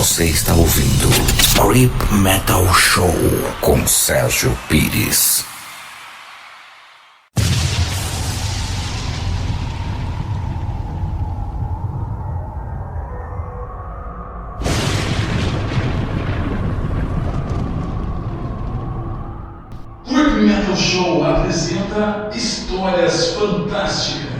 Você está ouvindo Creep Metal Show com Sérgio Pires. Creep Metal Show apresenta histórias fantásticas.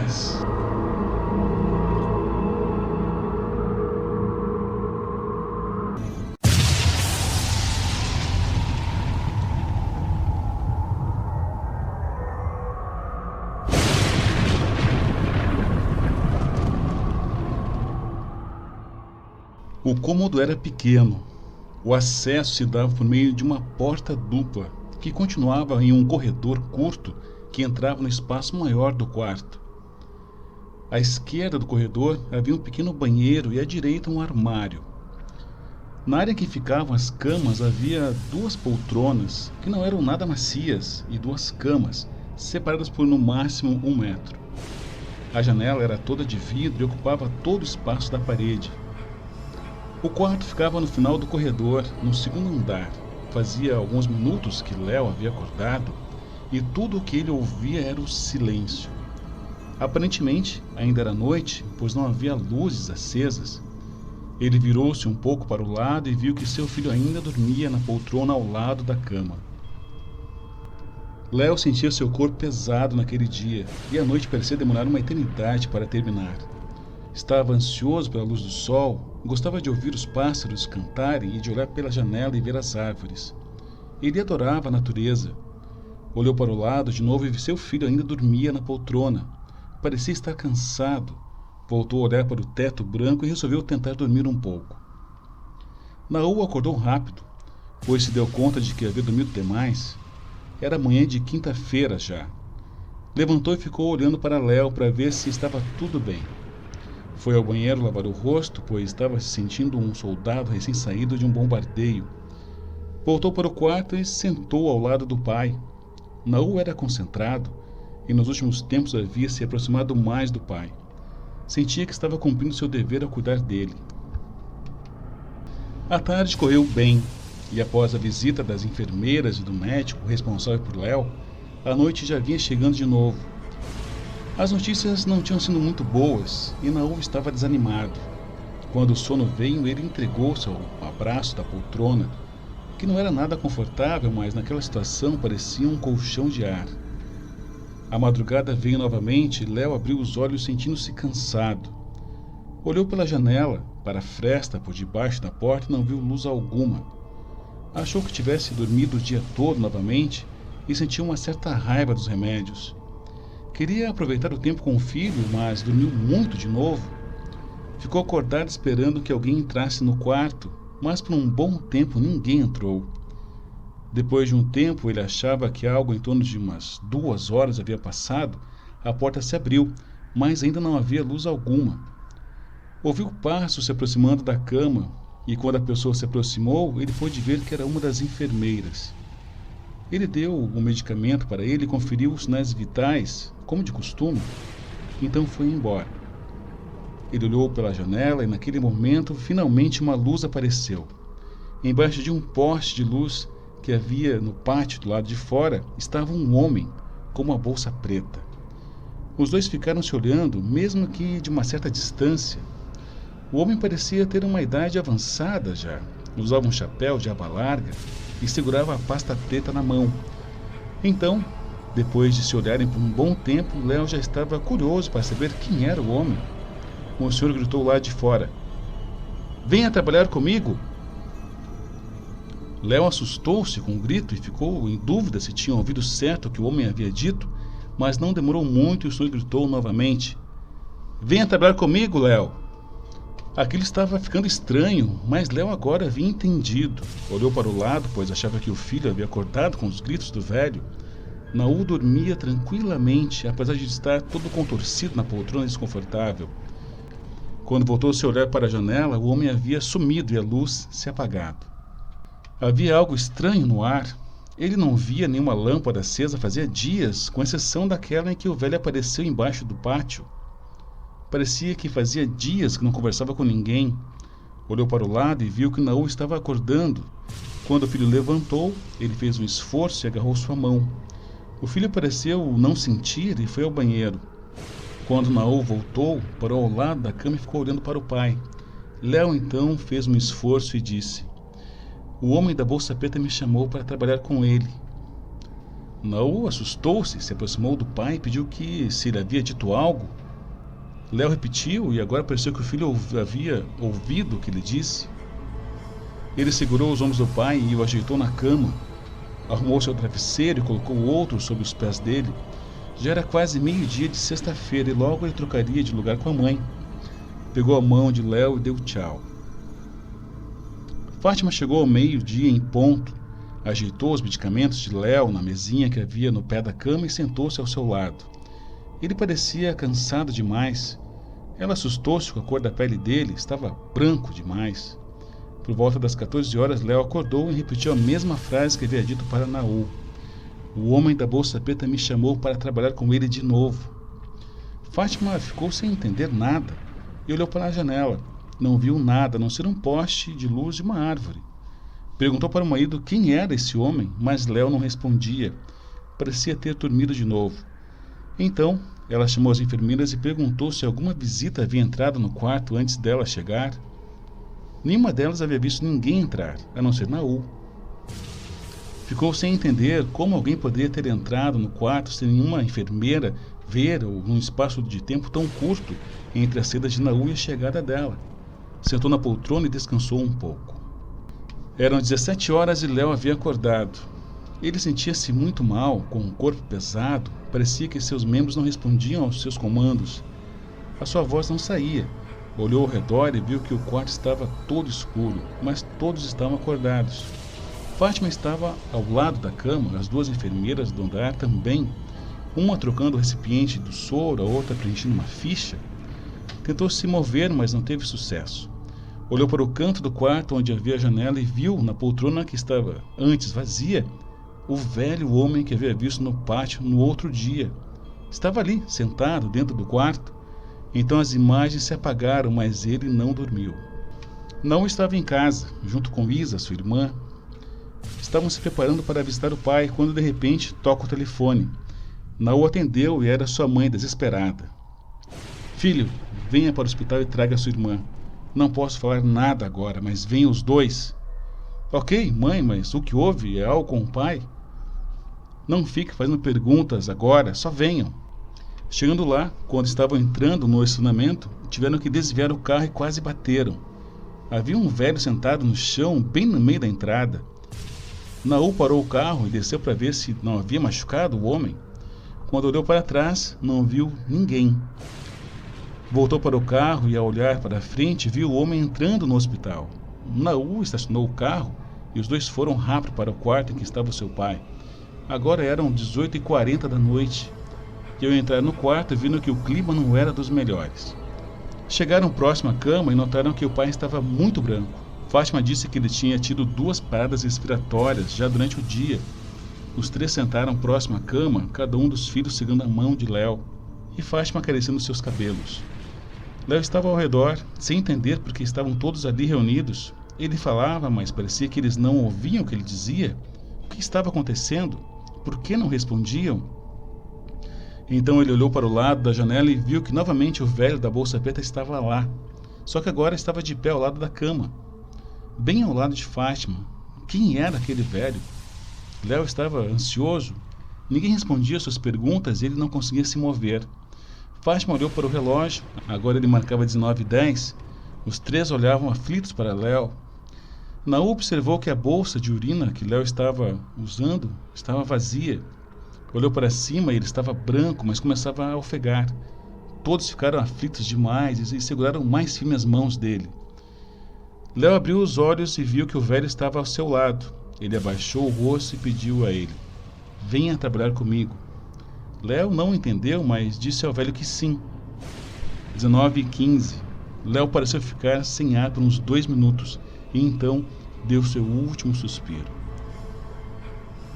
O cômodo era pequeno. O acesso se dava por meio de uma porta dupla, que continuava em um corredor curto que entrava no espaço maior do quarto. À esquerda do corredor havia um pequeno banheiro e à direita um armário. Na área em que ficavam as camas havia duas poltronas, que não eram nada macias, e duas camas, separadas por no máximo 1 metro. A janela era toda de vidro e ocupava todo o espaço da parede. O quarto ficava no final do corredor, no segundo andar. Fazia alguns minutos que Léo havia acordado e tudo o que ele ouvia era o silêncio. Aparentemente, ainda era noite, pois não havia luzes acesas. Ele virou-se um pouco para o lado e viu que seu filho ainda dormia na poltrona ao lado da cama. Léo sentia seu corpo pesado naquele dia e a noite parecia demorar uma eternidade para terminar. Estava ansioso pela luz do sol, gostava de ouvir os pássaros cantarem e de olhar pela janela e ver as árvores. Ele adorava a natureza. Olhou para o lado de novo e viu seu filho ainda dormia na poltrona. Parecia estar cansado. Voltou a olhar para o teto branco e resolveu tentar dormir um pouco. Naú acordou rápido, pois se deu conta de que havia dormido demais. Era manhã de quinta-feira já. Levantou e ficou olhando para Léo para ver se estava tudo bem. Foi ao banheiro lavar o rosto, pois estava se sentindo um soldado recém-saído de um bombardeio. Voltou para o quarto e sentou ao lado do pai. Naú era concentrado e nos últimos tempos havia se aproximado mais do pai. Sentia que estava cumprindo seu dever ao cuidar dele. A tarde correu bem e após a visita das enfermeiras e do médico responsável por Léo, a noite já vinha chegando de novo. As notícias não tinham sido muito boas e Naú estava desanimado. Quando o sono veio, ele entregou-se ao abraço da poltrona, que não era nada confortável, mas naquela situação parecia um colchão de ar. A madrugada veio novamente e Léo abriu os olhos sentindo-se cansado. Olhou pela janela, para a fresta por debaixo da porta e não viu luz alguma. Achou que tivesse dormido o dia todo novamente e sentiu uma certa raiva dos remédios. Queria aproveitar o tempo com o filho, mas dormiu muito de novo. Ficou acordado esperando que alguém entrasse no quarto, mas por um bom tempo ninguém entrou. Depois de um tempo, ele achava que algo em torno de umas 2 horas havia passado, a porta se abriu, mas ainda não havia luz alguma. Ouviu passos se aproximando da cama, e quando a pessoa se aproximou, ele pôde ver que era uma das enfermeiras. Ele deu um medicamento para ele e conferiu os sinais vitais, como de costume, então foi embora. Ele olhou pela janela e naquele momento, finalmente uma luz apareceu. Embaixo de um poste de luz que havia no pátio do lado de fora, estava um homem com uma bolsa preta. Os dois ficaram se olhando, mesmo que de uma certa distância. O homem parecia ter uma idade avançada já, usava um chapéu de aba larga e segurava a pasta preta na mão. Então, depois de se olharem por um bom tempo, Léo já estava curioso para saber quem era o homem. O senhor gritou lá de fora: "Venha trabalhar comigo!" Léo assustou-se com o grito e ficou em dúvida se tinha ouvido certo o que o homem havia dito, mas não demorou muito e o senhor gritou novamente: "Venha trabalhar comigo, Léo!" Aquilo estava ficando estranho, mas Léo agora havia entendido. Olhou para o lado, pois achava que o filho havia acordado com os gritos do velho. Naú dormia tranquilamente, apesar de estar todo contorcido na poltrona desconfortável. Quando voltou a se olhar para a janela, o homem havia sumido e a luz se apagado. Havia algo estranho no ar. Ele não via nenhuma lâmpada acesa fazia dias, com exceção daquela em que o velho apareceu embaixo do pátio. Parecia que fazia dias que não conversava com ninguém. Olhou para o lado e viu que Naú estava acordando. Quando o filho levantou, ele fez um esforço e agarrou sua mão. O filho pareceu não sentir e foi ao banheiro. Quando Naú voltou, parou ao lado da cama e ficou olhando para o pai. Léo então fez um esforço e disse: "O homem da bolsa preta me chamou para trabalhar com ele." Naú assustou-se, se aproximou do pai e pediu que se ele havia dito algo. Léo repetiu e agora pareceu que o filho havia ouvido o que ele disse. Ele segurou os ombros do pai e o ajeitou na cama. Arrumou seu travesseiro e colocou o outro sob os pés dele. Já era quase meio-dia de sexta-feira e logo ele trocaria de lugar com a mãe. Pegou a mão de Léo e deu tchau. Fátima chegou ao meio-dia em ponto. Ajeitou os medicamentos de Léo na mesinha que havia no pé da cama e sentou-se ao seu lado. Ele parecia cansado demais. Ela assustou-se com a cor da pele dele, estava branco demais. Por volta das 14 horas, Léo acordou e repetiu a mesma frase que havia dito para Naú. "O homem da bolsa preta me chamou para trabalhar com ele de novo." Fátima ficou sem entender nada e olhou para a janela. Não viu nada, a não ser um poste de luz de uma árvore. Perguntou para o marido quem era esse homem, mas Léo não respondia. Parecia ter dormido de novo. Então, ela chamou as enfermeiras e perguntou se alguma visita havia entrado no quarto antes dela chegar. Nenhuma delas havia visto ninguém entrar, a não ser Naú. Ficou sem entender como alguém poderia ter entrado no quarto sem nenhuma enfermeira ver ou num espaço de tempo tão curto entre a saída de Naú e a chegada dela. Sentou na poltrona e descansou um pouco. Eram 17 horas e Léo havia acordado. Ele sentia-se muito mal, com o corpo pesado, parecia que seus membros não respondiam aos seus comandos. A sua voz não saía. Olhou ao redor e viu que o quarto estava todo escuro, mas todos estavam acordados. Fátima estava ao lado da cama, as duas enfermeiras do andar também, uma trocando o recipiente do soro, a outra preenchendo uma ficha. Tentou se mover, mas não teve sucesso. Olhou para o canto do quarto onde havia a janela e viu, na poltrona que estava antes vazia, o velho homem que havia visto no pátio no outro dia. Estava ali, sentado dentro do quarto. Então as imagens se apagaram, mas ele não dormiu. Não estava em casa, junto com Isa, sua irmã. Estavam se preparando para visitar o pai, quando de repente toca o telefone. Naú atendeu e era sua mãe, desesperada. "Filho, venha para o hospital e traga sua irmã. Não posso falar nada agora, mas venham os dois." "Ok, mãe, mas o que houve? É algo com o pai?" "Não fique fazendo perguntas agora, só venham." Chegando lá, quando estavam entrando no estacionamento, tiveram que desviar o carro e quase bateram. Havia um velho sentado no chão, bem no meio da entrada. Naú parou o carro e desceu para ver se não havia machucado o homem. Quando olhou para trás, não viu ninguém. Voltou para o carro e, ao olhar para frente, viu o homem entrando no hospital. Naú estacionou o carro e os dois foram rápido para o quarto em que estava o seu pai. Agora eram 18h40 da noite. E ao entrar no quarto, viram que o clima não era dos melhores. Chegaram próximo à cama e notaram que o pai estava muito branco. Fátima disse que ele tinha tido 2 paradas respiratórias já durante o dia. Os 3 sentaram próximo à cama, cada um dos filhos segurando a mão de Léo, e Fátima acariciando seus cabelos. Léo estava ao redor, sem entender porque estavam todos ali reunidos. Ele falava, mas parecia que eles não ouviam o que ele dizia. O que estava acontecendo? Por que não respondiam? Então ele olhou para o lado da janela e viu que novamente o velho da bolsa preta estava lá. Só que agora estava de pé ao lado da cama, bem ao lado de Fátima. Quem era aquele velho? Léo estava ansioso. Ninguém respondia suas perguntas e ele não conseguia se mover. Fátima olhou para o relógio. Agora ele marcava 19h10. Os 3 olhavam aflitos para Léo. Naú observou que a bolsa de urina que Léo estava usando estava vazia. Olhou para cima e ele estava branco, mas começava a ofegar. Todos ficaram aflitos demais e seguraram mais firme as mãos dele. Léo abriu os olhos e viu que o velho estava ao seu lado. Ele abaixou o rosto e pediu a ele: "Venha trabalhar comigo." Léo não entendeu, mas disse ao velho que sim. 19h15. Léo pareceu ficar sem ar por uns 2 minutos e então deu seu último suspiro.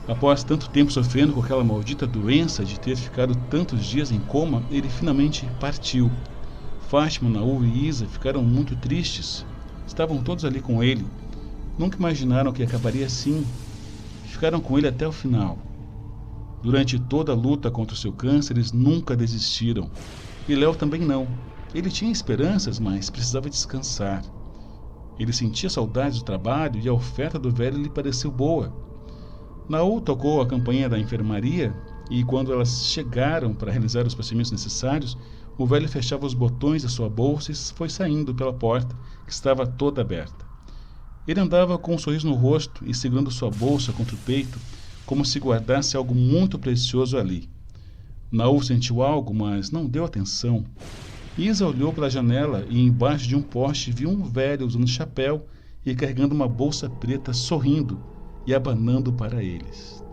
Após tanto tempo sofrendo com aquela maldita doença de ter ficado tantos dias em coma, ele finalmente partiu. Fátima, Naú e Isa ficaram muito tristes. Estavam todos ali com ele. Nunca imaginaram que acabaria assim. Ficaram com ele até o final. Durante toda a luta contra o seu câncer, eles nunca desistiram. E Léo também não. Ele tinha esperanças, mas precisava descansar. Ele sentia saudades do trabalho e a oferta do velho lhe pareceu boa. Naú tocou a campainha da enfermaria e, quando elas chegaram para realizar os procedimentos necessários, o velho fechava os botões da sua bolsa e foi saindo pela porta, que estava toda aberta. Ele andava com um sorriso no rosto e segurando sua bolsa contra o peito, como se guardasse algo muito precioso ali. Naú sentiu algo, mas não deu atenção. Isa olhou pela janela e, embaixo de um poste, viu um velho usando chapéu e carregando uma bolsa preta, sorrindo e abanando para eles.